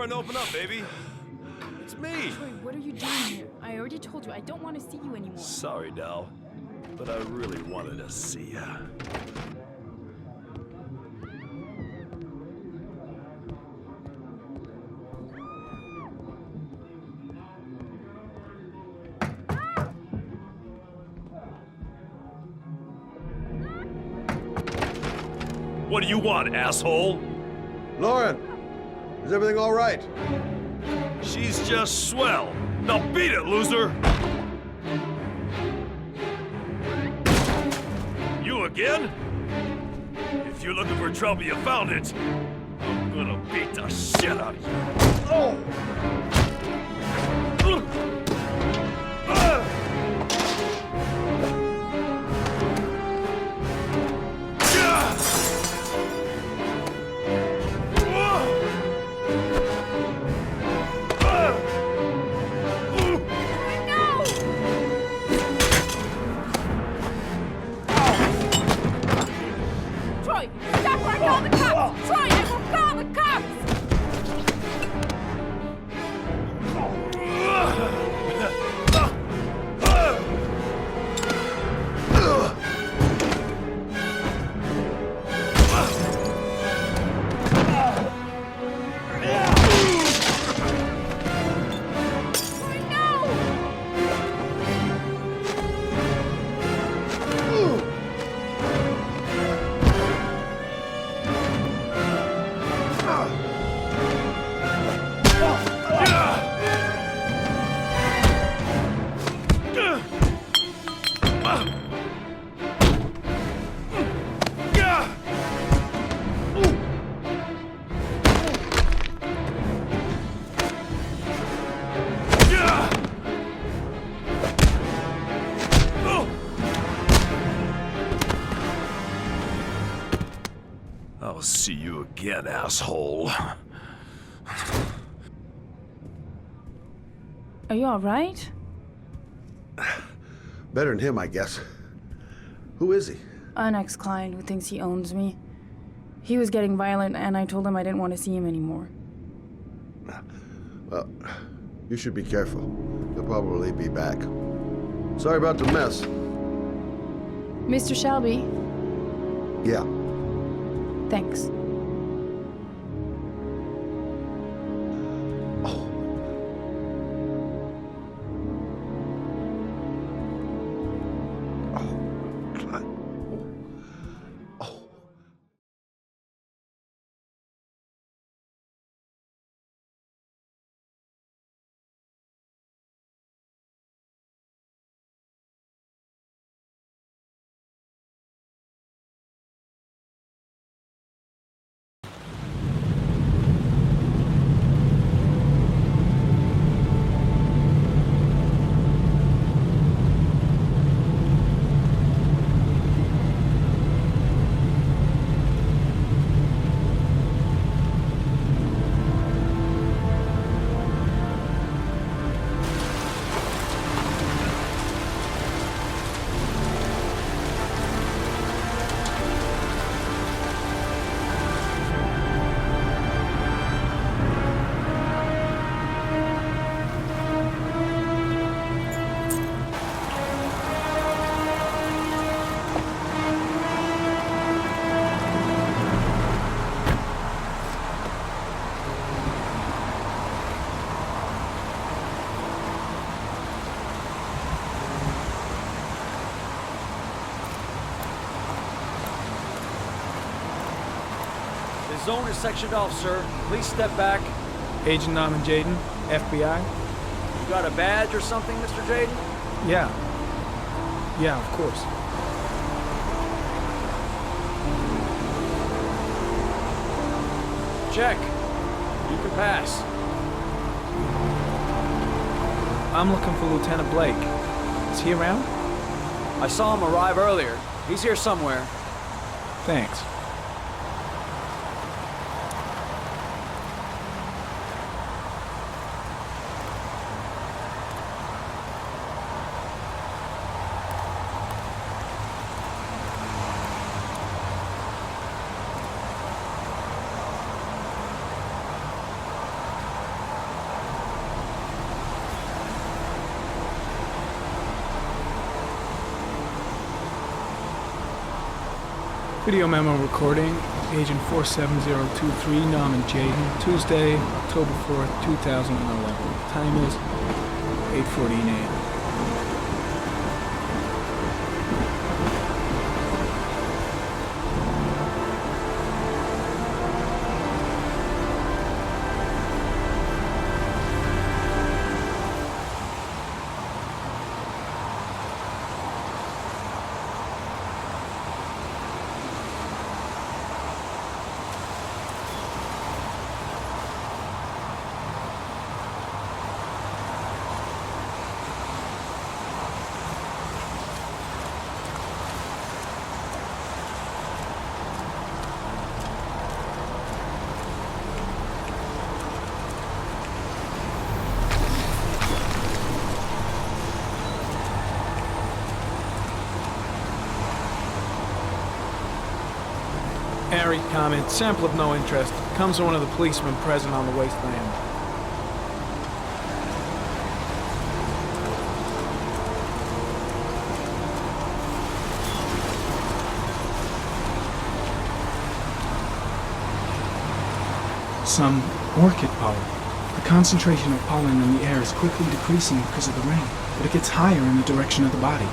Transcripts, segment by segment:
to open up, baby. It's me. Troy, what are you doing here? I already told you I don't want to see you anymore. Sorry, Dal, but I really wanted to see ya. What do you want, asshole? Lauren, is everything all right? She's just swell. Now beat it, loser! You again? If you're looking for trouble, you found it. I'm gonna beat the shit out of you. Oh! Troy, stop or I call the cops! Troy, I will call the cops! I'll see you again, asshole. Are you alright? Better than him, I guess. Who is he? An ex-client who thinks he owns me. He was getting violent and I told him I didn't want to see him anymore. Well, you should be careful. He'll probably be back. Sorry about the mess. Mr. Shelby, Yeah. thanks. God. Oh. The zone is sectioned off, sir. Please step back. Agent Norman Jaden, FBI? You got a badge or something, Mr. Jaden? Yeah. Yeah, of course. Check. You can pass. I'm looking for Lieutenant Blake. Is he around? I saw him arrive earlier. He's here somewhere. Thanks. Video memo recording, Agent 47023, Norman Jaden, Tuesday, October 4th, 2011. Time is 8:14 a.m. Airy comment, sample of no interest. Comes from one of the policemen present on the wasteland. Some orchid pollen. The concentration of pollen in the air is quickly decreasing because of the rain, but it gets higher in the direction of the body.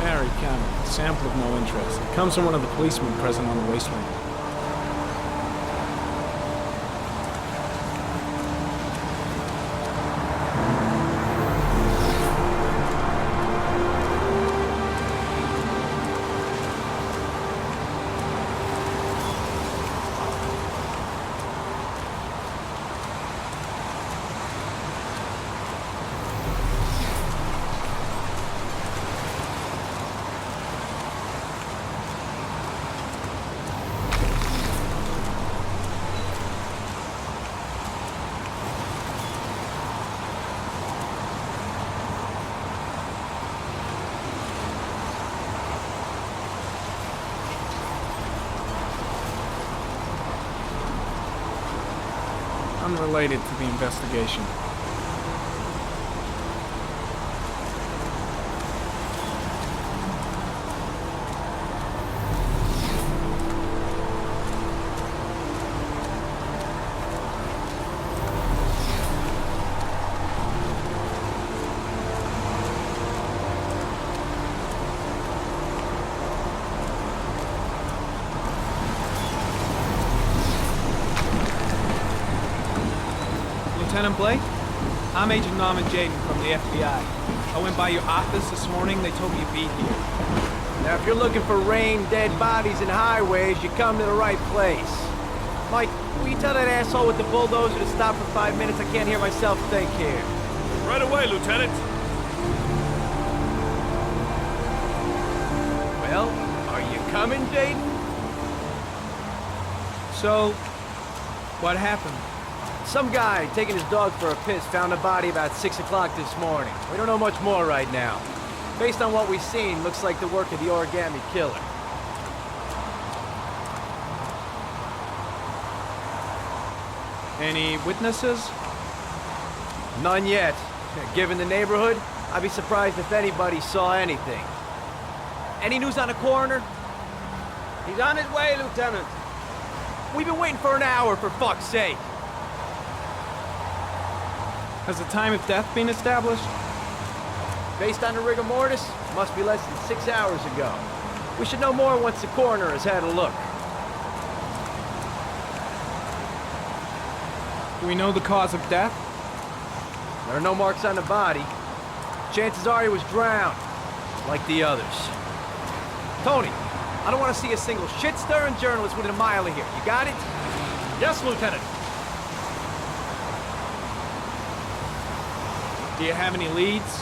Airy comment, sample of no interest. Comes from one of the policemen present on the wasteland. Unrelated to the investigation. Lieutenant Blake? I'm Agent Norman Jaden from the FBI. I went by your office this morning. They told me you'd be here. Now, if you're looking for rain, dead bodies, and highways, you come to the right place. Mike, will you tell that asshole with the bulldozer to stop for 5 minutes? I can't hear myself think here. Right away, Lieutenant. Well, are you coming, Jaden? So, what happened? Some guy taking his dog for a piss found a body about 6 o'clock this morning. We don't know much more right now. Based on what we've seen, looks like the work of the origami killer. Any witnesses? None yet. Given the neighborhood, I'd be surprised if anybody saw anything. Any news on the coroner? He's on his way, Lieutenant. We've been waiting for an hour, for fuck's sake. Has the time of death been established? Based on the rigor mortis, must be less than 6 hours ago. We should know more once the coroner has had a look. Do we know the cause of death? There are no marks on the body. Chances are he was drowned, like the others. Tony, I don't want to see a single shit-stirring journalist within a mile of here. You got it? Yes, Lieutenant. Do you have any leads?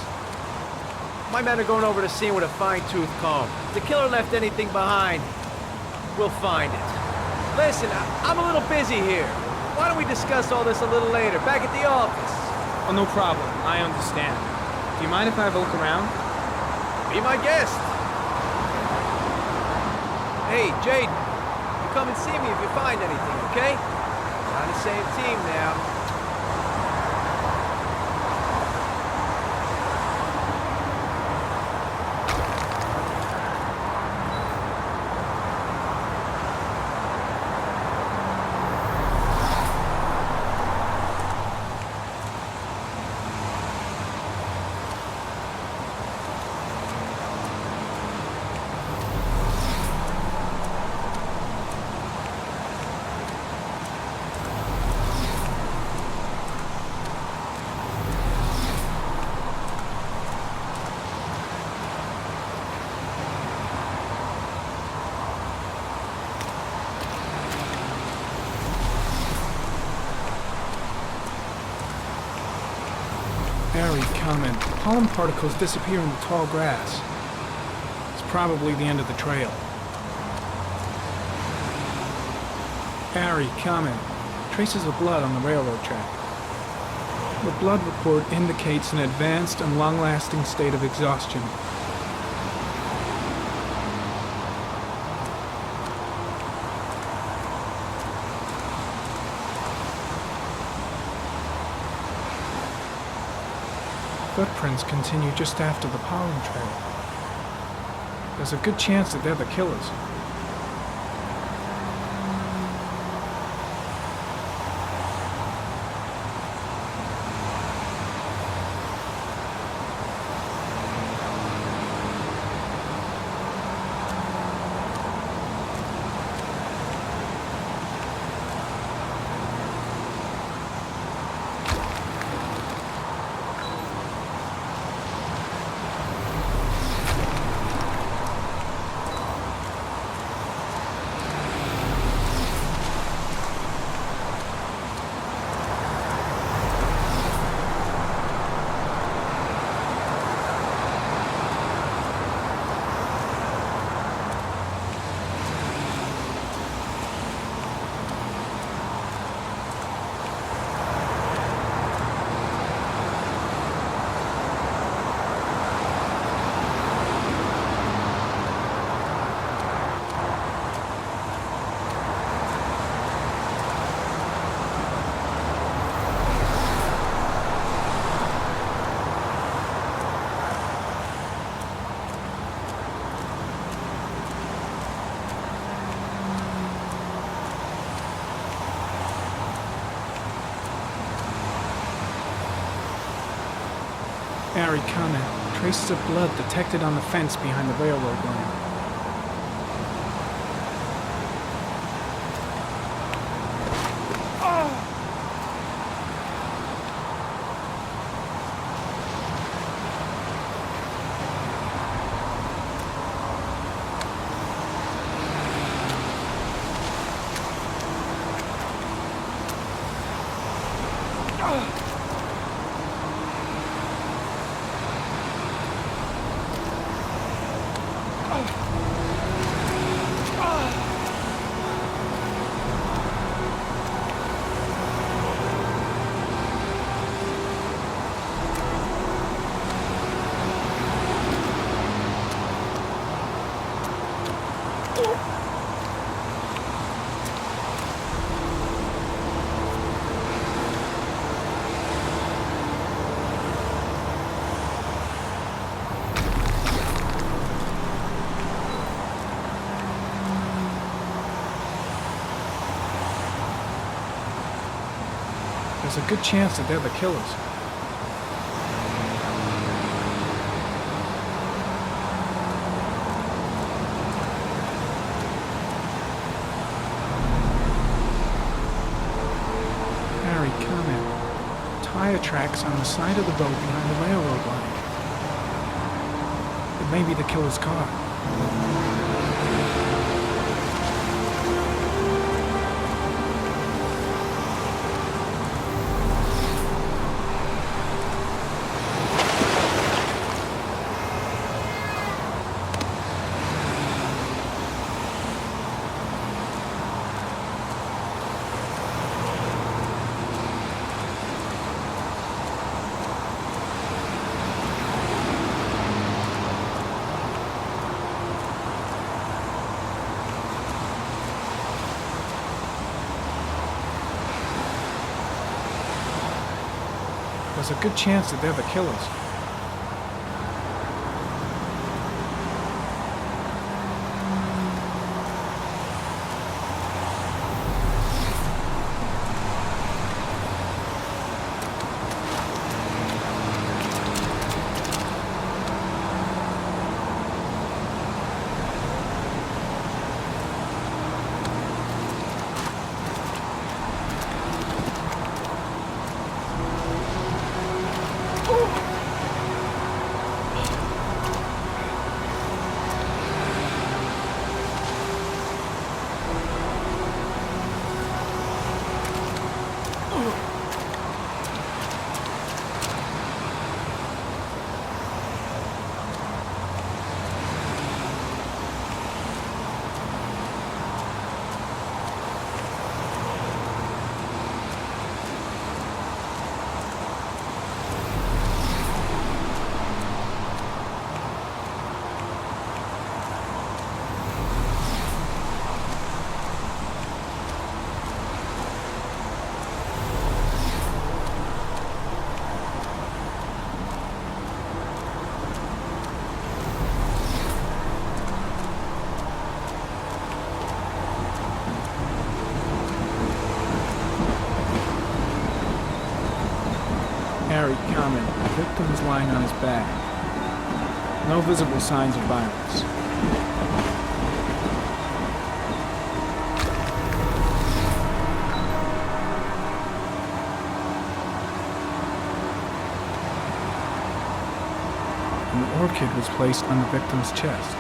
My men are going over the scene with a fine-tooth comb. If the killer left anything behind, we'll find it. Listen, I'm a little busy here. Why don't we discuss all this a little later, back at the office? Oh, no problem. I understand. Do you mind if I have a look around? Be my guest. Hey, Jaden, you come and see me if you find anything, okay? We're on the same team now. Very common. Pollen particles disappear in the tall grass. It's probably the end of the trail. Very common. Traces of blood on the railroad track. The blood report indicates an advanced and long-lasting state of exhaustion. Footprints continue just after the pollen trail. There's a good chance that they're the killers. Ari Khanna. Traces of blood detected on the fence behind the railroad line. There's a good chance that they're the killers. Harry, comment. Tire tracks on the side of the boat behind the railroad line. It may be the killer's car. There's a good chance that they're the killers. Harry, comment. The victim is lying on his back. No visible signs of violence. An orchid was placed on the victim's chest.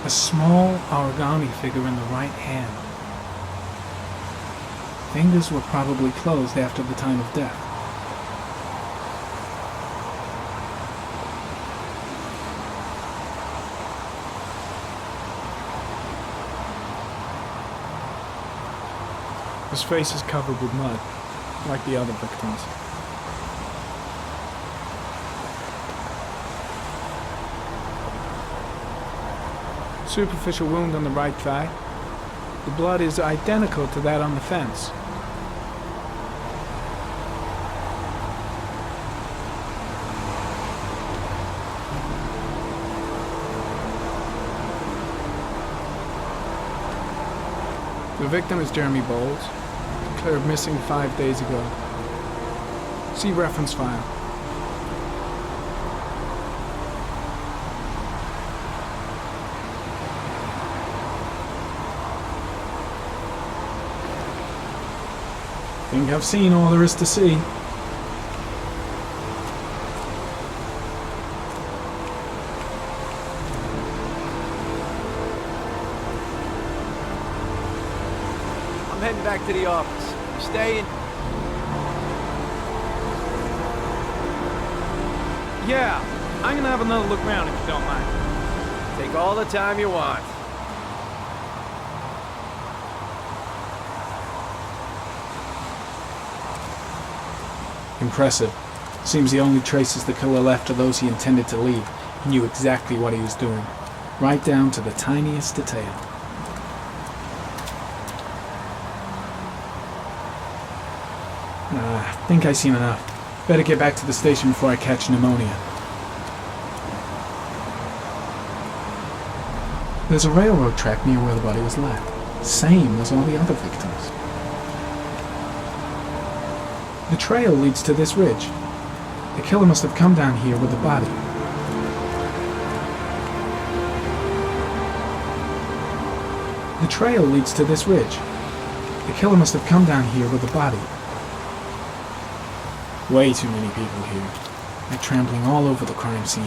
A small origami figure in the right hand. Fingers were probably closed after the time of death. His face is covered with mud, like the other victims. Superficial wound on the right thigh. The blood is identical to that on the fence. The victim is Jeremy Bowles, declared missing 5 days ago. See reference file. Think I've seen all there is to see. I'm heading back to the office. You staying? Yeah, I'm gonna have another look around if you don't mind. Take all the time you want. Impressive. Seems the only traces the killer left are those he intended to leave. He knew exactly what he was doing, right down to the tiniest detail. I think I've seen enough. Better get back to the station before I catch pneumonia. There's a railroad track near where the body was left. Same as all the other victims. The trail leads to this ridge. The killer must have come down here with the body. The trail leads to this ridge. The killer must have come down here with the body. Way too many people here. They're trampling all over the crime scene.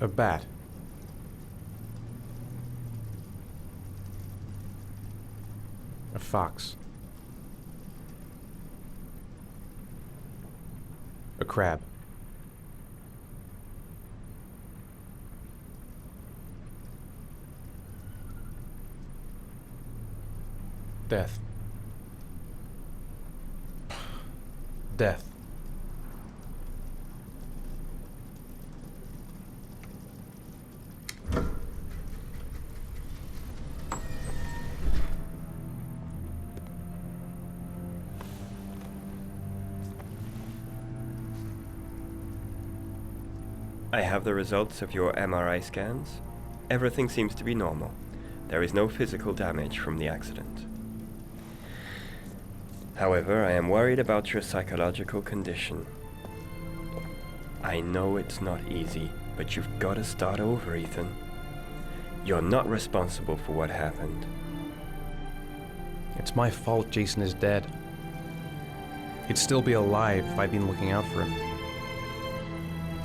A bat. A fox. A crab. Death. Death. I have the results of your MRI scans. Everything seems to be normal. There is no physical damage from the accident. However, I am worried about your psychological condition. I know it's not easy, but you've got to start over, Ethan. You're not responsible for what happened. It's my fault Jason is dead. He'd still be alive if I'd been looking out for him.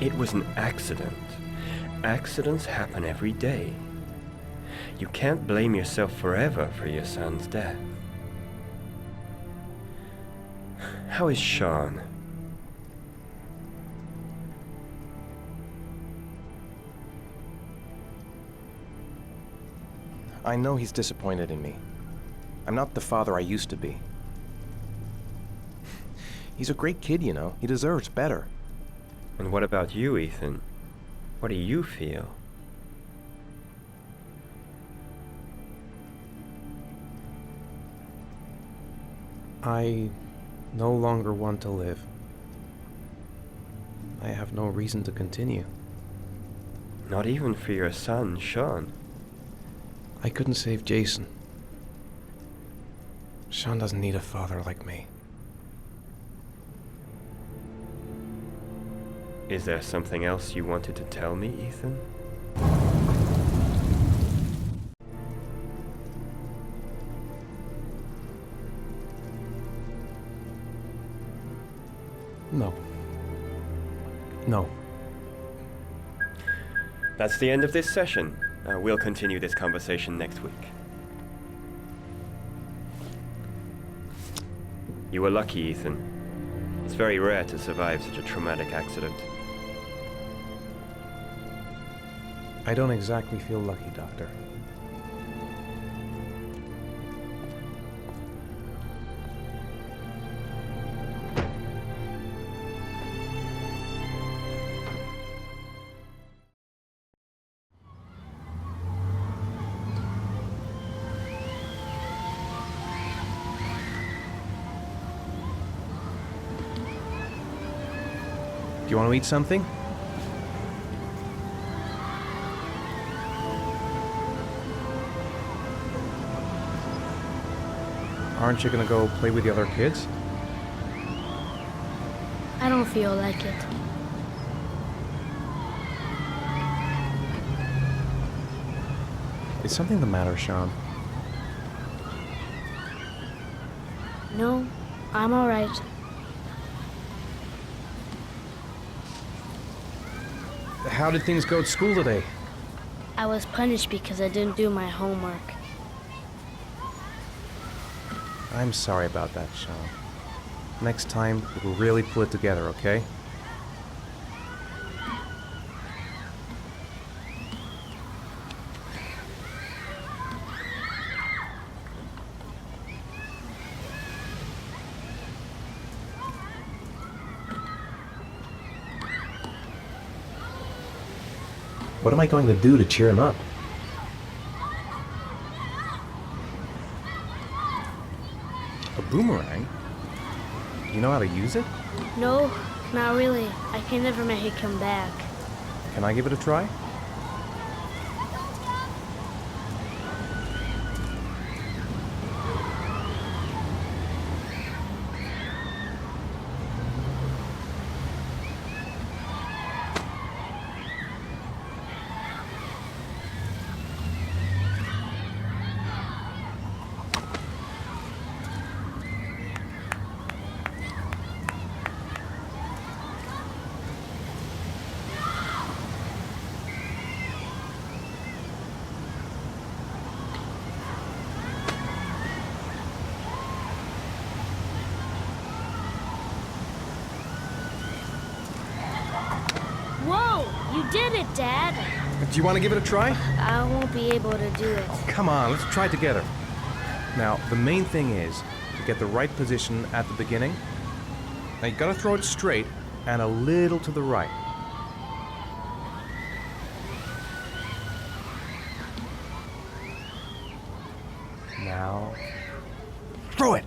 It was an accident. Accidents happen every day. You can't blame yourself forever for your son's death. How is Sean? I know he's disappointed in me. I'm not the father I used to be. He's a great kid, you know. He deserves better. And what about you, Ethan? What do you feel? I no longer want to live. I have no reason to continue. Not even for your son, Sean. I couldn't save Jason. Sean doesn't need a father like me. Is there something else you wanted to tell me, Ethan? No. No. That's the end of this session. We'll continue this conversation next week. You were lucky, Ethan. It's very rare to survive such a traumatic accident. I don't exactly feel lucky, Doctor. Do you want to eat something? Aren't you gonna go play with the other kids? I don't feel like it. Is something the matter, Sean? No, I'm all right. How did things go at school today? I was punished because I didn't do my homework. I'm sorry about that, Sean. Next time, we'll really pull it together, okay? What am I going to do to cheer him up? A boomerang? Do you know how to use it? No, not really. I can never make it come back. Can I give it a try? did it, Dad. Do you want to give it a try? I won't be able to do it. Come on, let's try it together. Now, the main thing is to get the right position at the beginning. Now, you gotta throw it straight and a little to the right. Now, throw it!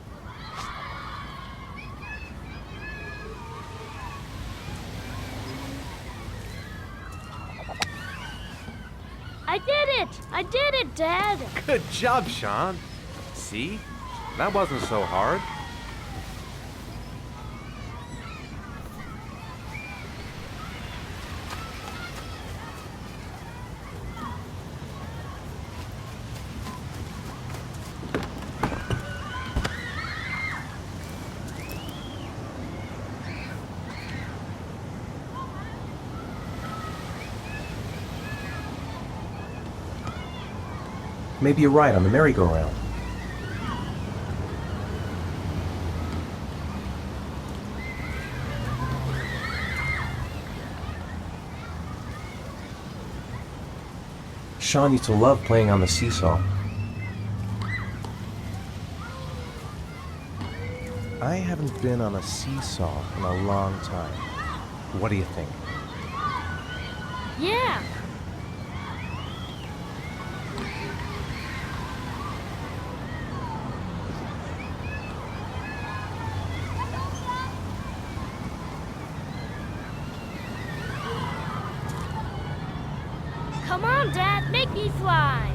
I did it! I did it, Dad! Good job, Sean. See? That wasn't so hard. Maybe you're right on the merry-go-round. Sean used to love playing on the seesaw. I haven't been on a seesaw in a long time. What do you think? Yeah! Come on, Dad, make me fly!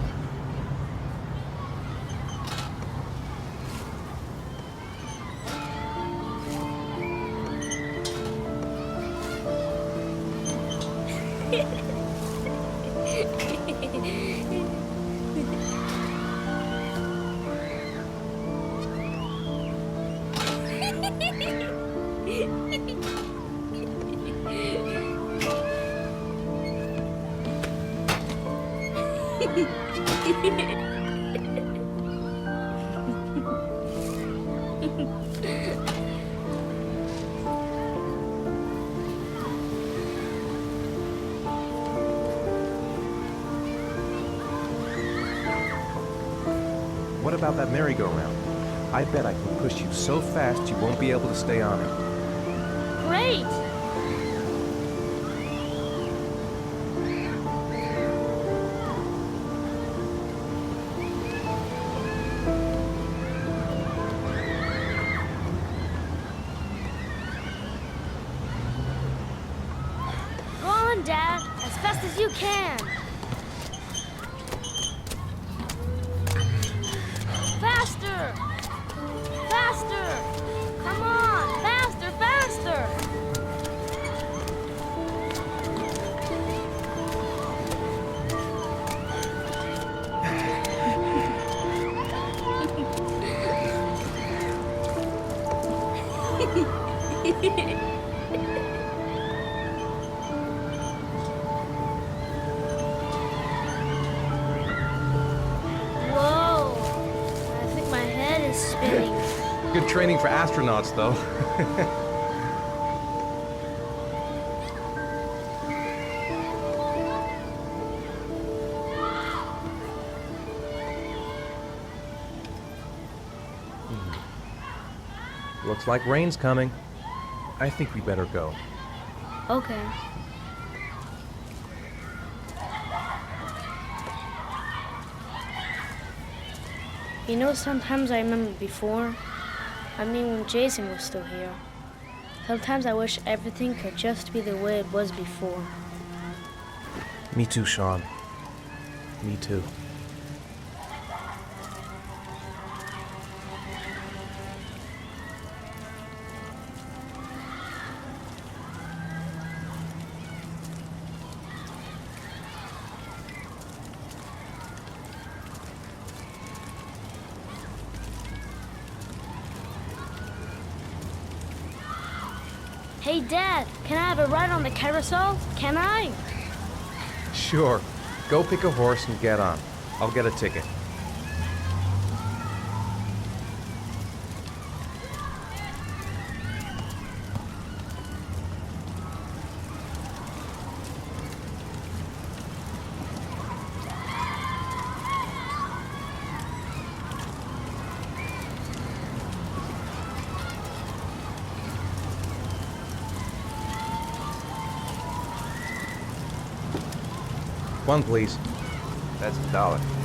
What about that merry-go-round? I bet I can push you so fast you won't be able to stay on it. Great! Go on, Dad, as fast as you can. Faster! Faster! Come on! Faster, faster! Whoa! I think my head is spinning. Good training for astronauts, though. Looks like rain's coming. I think we better go. Okay. You know, sometimes I remember before. I mean, when Jason was still here. Sometimes I wish everything could just be the way it was before. Me too, Sean. Me too. Hey, Dad, can I have a ride on the carousel? Can I? Sure. Go pick a horse and get on. I'll get a ticket. One, please. That's $1.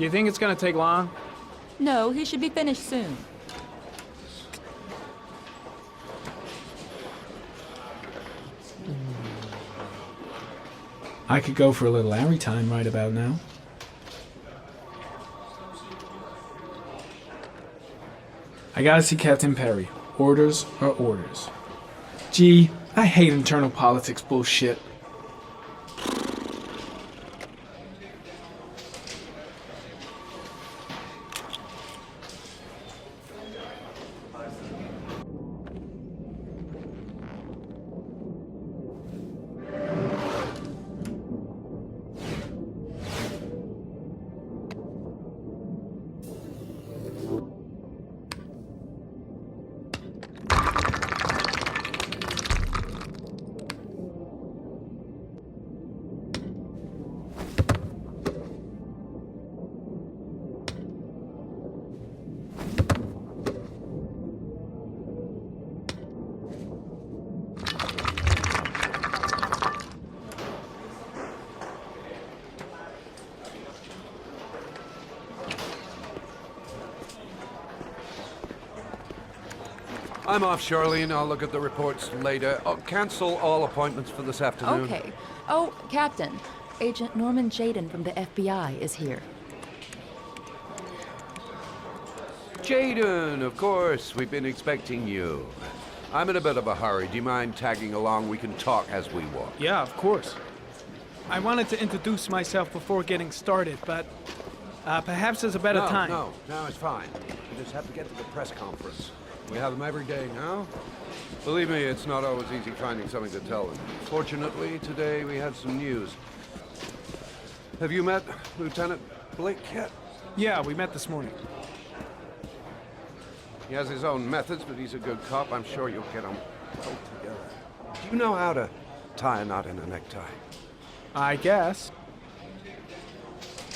Do you think it's gonna take long? No, he should be finished soon. I could go for a little Larry time right about now. I gotta see Captain Perry. Orders are orders. Gee, I hate internal politics bullshit. I'm off, Charlene. I'll look at the reports later. Oh, cancel all appointments for this afternoon. Okay. Oh, Captain. Agent Norman Jaden from the FBI is here. Jaden, of course. We've been expecting you. I'm in a bit of a hurry. Do you mind tagging along? We can talk as we walk. Yeah, of course. I wanted to introduce myself before getting started, but perhaps there's a better time. No, it's fine. We just have to get to the press conference. We have them every day now. Believe me, it's not always easy finding something to tell them. Fortunately, today we had some news. Have you met Lieutenant Blake yet? Yeah, we met this morning. He has his own methods, but he's a good cop. I'm sure you'll get them both together. Do you know how to tie a knot in a necktie? I guess.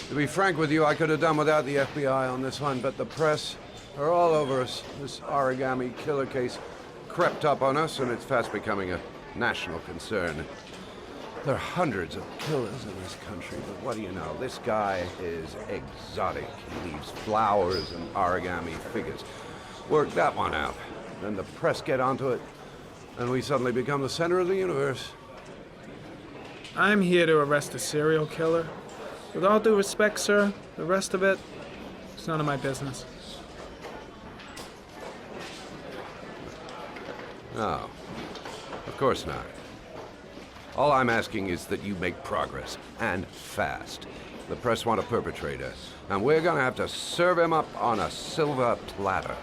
To be frank with you, I could have done without the FBI on this one, but the press are all over us. This origami killer case crept up on us, and it's fast becoming a national concern. There are hundreds of killers in this country, but what do you know? This guy is exotic. He leaves flowers and origami figures. Work that one out. Then the press get onto it, and we suddenly become the center of the universe. I'm here to arrest a serial killer. With all due respect, sir, the rest of it, it's none of my business. No, of course not. All I'm asking is that you make progress, and fast. The press want a perpetrator, and we're gonna have to serve him up on a silver platter.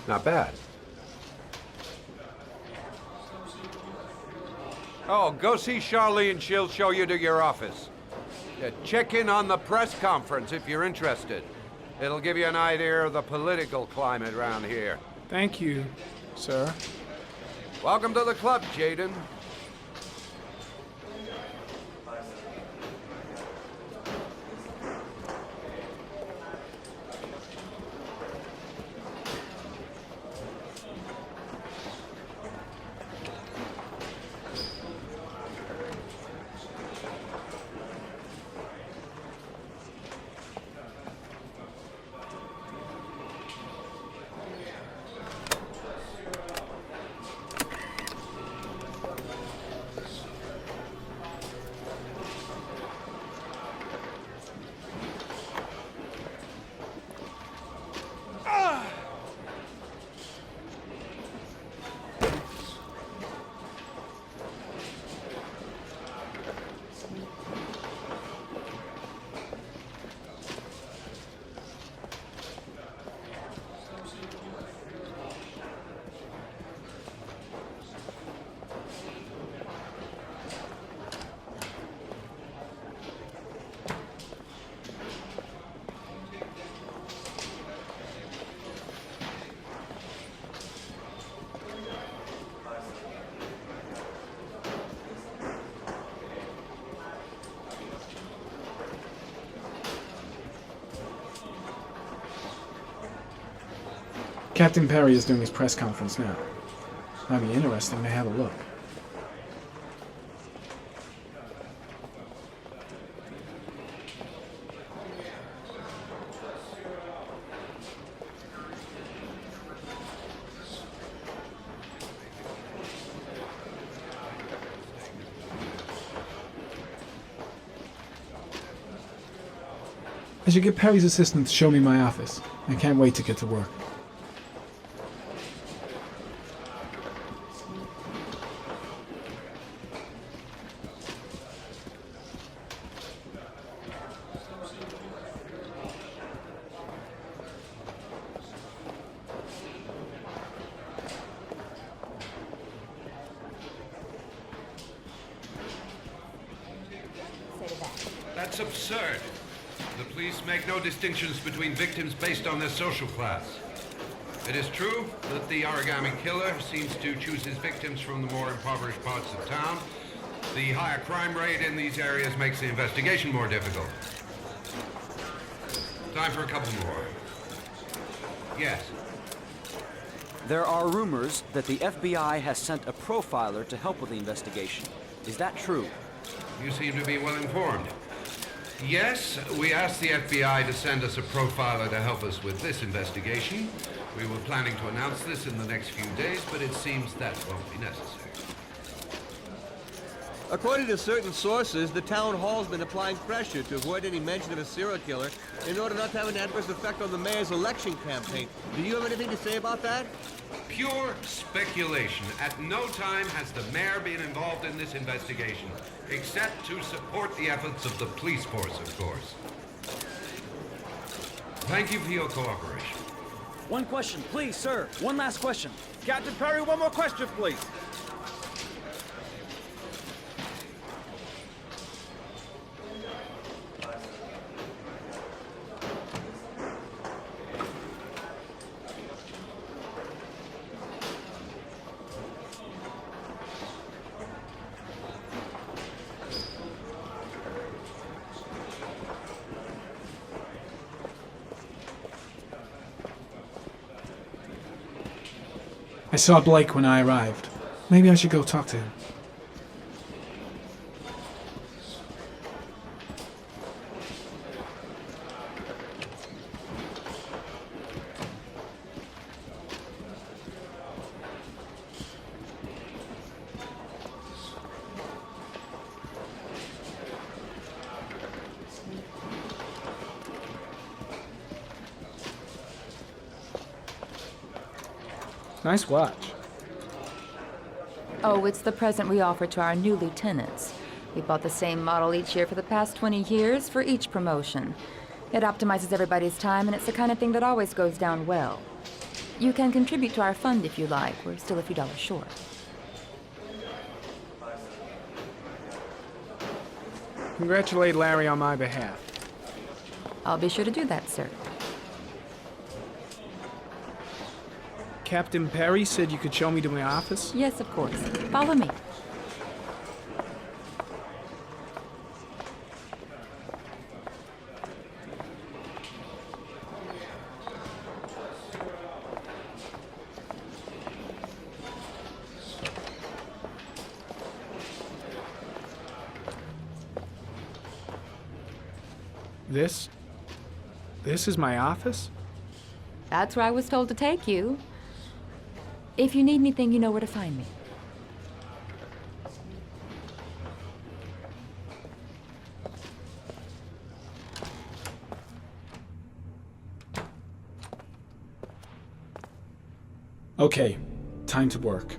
Not bad. Oh, go see Charlene. She'll show you to your office. Yeah, check in on the press conference if you're interested. It'll give you an idea of the political climate around here. Thank you, sir. Welcome to the club, Jaden. Captain Perry is doing his press conference now. Might be interesting to have a look. I should get Perry's assistant to show me my office. I can't wait to get to work. That's absurd. The police make no distinctions between victims based on their social class. It is true that the origami killer seems to choose his victims from the more impoverished parts of town. The higher crime rate in these areas makes the investigation more difficult. Time for a couple more. Yes. There are rumors that the FBI has sent a profiler to help with the investigation. Is that true? You seem to be well informed. Yes, we asked the FBI to send us a profiler to help us with this investigation. We were planning to announce this in the next few days, but it seems that won't be necessary. According to certain sources, the town hall's been applying pressure to avoid any mention of a serial killer in order not to have an adverse effect on the mayor's election campaign. Do you have anything to say about that? Pure speculation. At no time has the mayor been involved in this investigation, except to support the efforts of the police force, of course. Thank you for your cooperation. One question, please, sir. One last question. Captain Perry, one more question, please. I saw Blake when I arrived. Maybe I should go talk to him. Nice watch. Oh, it's the present we offer to our new lieutenants. We bought the same model each year for the past 20 years for each promotion. It optimizes everybody's time, and it's the kind of thing that always goes down well. You can contribute to our fund if you like. We're still a few dollars short. Congratulate Larry on my behalf. I'll be sure to do that, sir. Captain Perry said you could show me to my office? Yes, of course. Follow me. This is my office? That's where I was told to take you. If you need anything, you know where to find me. Okay, time to work.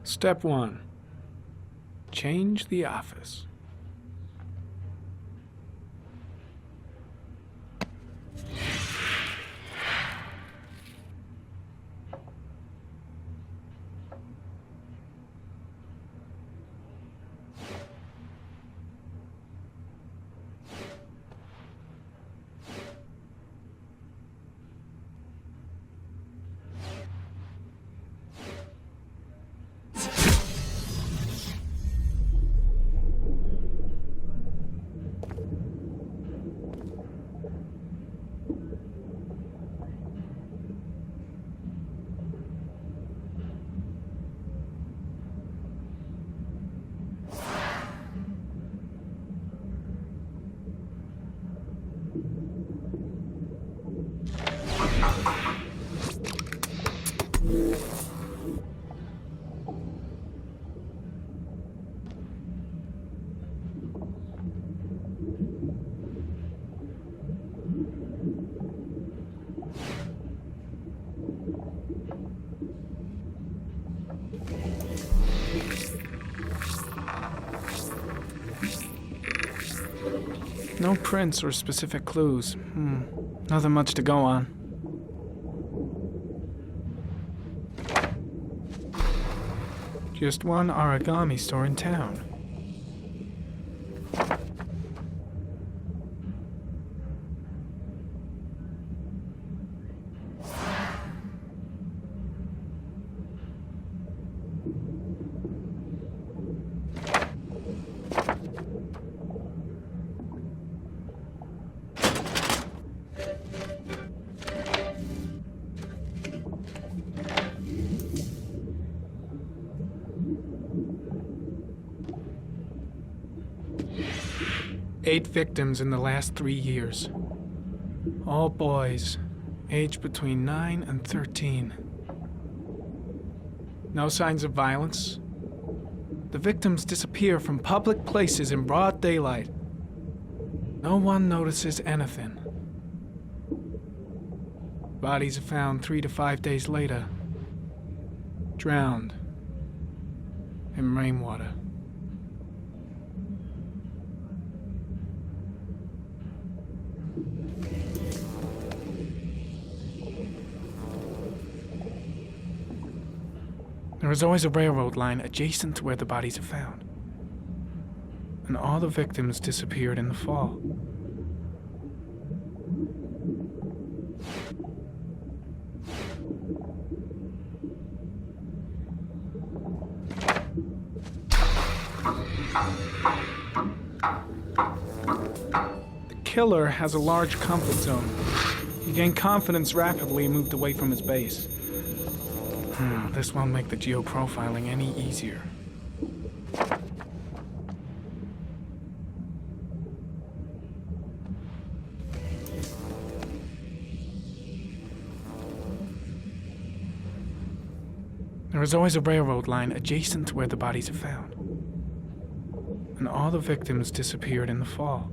Step 1. Change the office. No prints or specific clues. Nothing much to go on. Just one origami store in town. Eight victims in the last 3 years. All boys, aged between 9 and 13. No signs of violence. The victims disappear from public places in broad daylight. No one notices anything. Bodies are found 3 to 5 days later, drowned in rainwater. There is always a railroad line adjacent to where the bodies are found. And all the victims disappeared in the fall. The killer has a large comfort zone. He gained confidence rapidly and moved away from his base. This won't make the geoprofiling any easier. There is always a railroad line adjacent to where the bodies are found. And all the victims disappeared in the fall.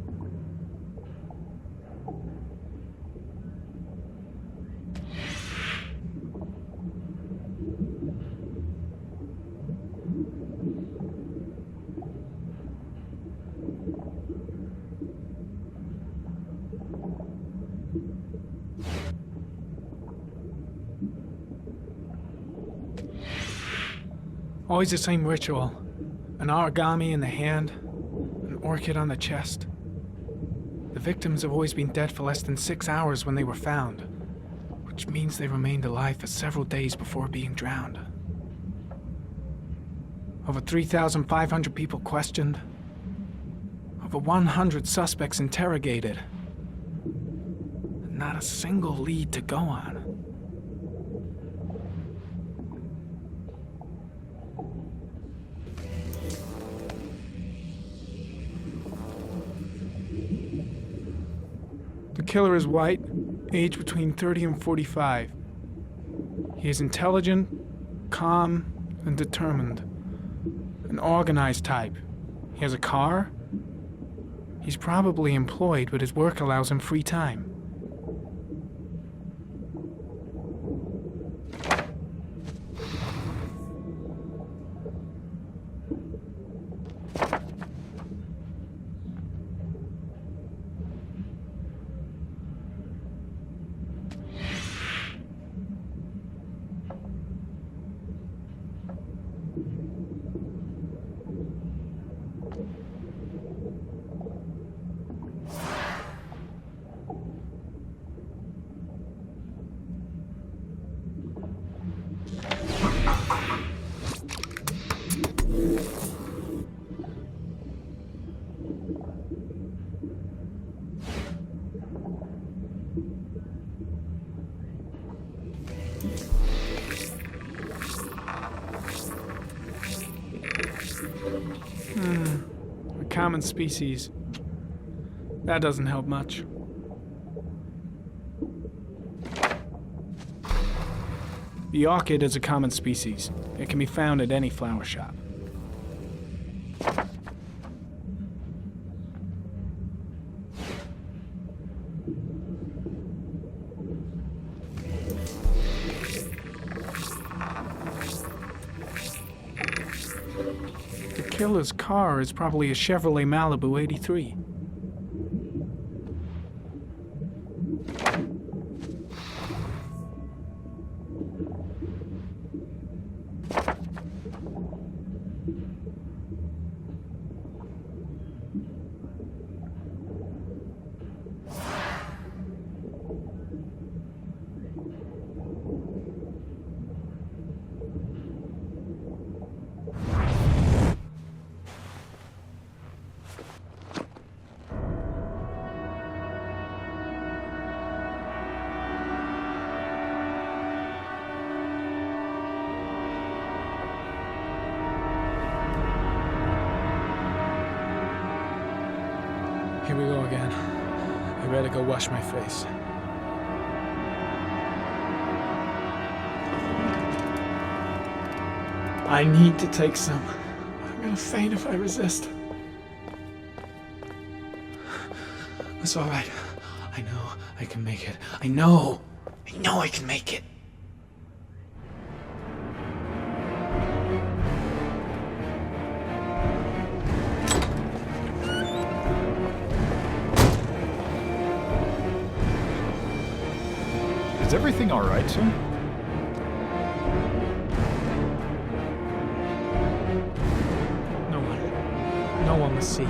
Always the same ritual. An origami in the hand, an orchid on the chest. The victims have always been dead for less than 6 hours when they were found, which means they remained alive for several days before being drowned. Over 3,500 people questioned. Over 100 suspects interrogated. Not a single lead to go on. The killer is white, aged between 30 and 45. He is intelligent, calm, and determined. An organized type. He has a car. He's probably employed, but his work allows him free time. A common species. That doesn't help much. The orchid is a common species. It can be found at any flower shop. The killer's car is probably a Chevrolet Malibu 83. Here we go again. I better go wash my face. I need to take some. I'm gonna faint if I resist. It's all right. I know I can make it. I know I can make it. Is everything all right, sir? No one will see.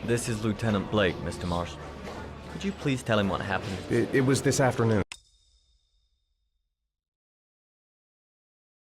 This is Lieutenant Blake, Mr. Marshall. Could you please tell him what happened? It was this afternoon.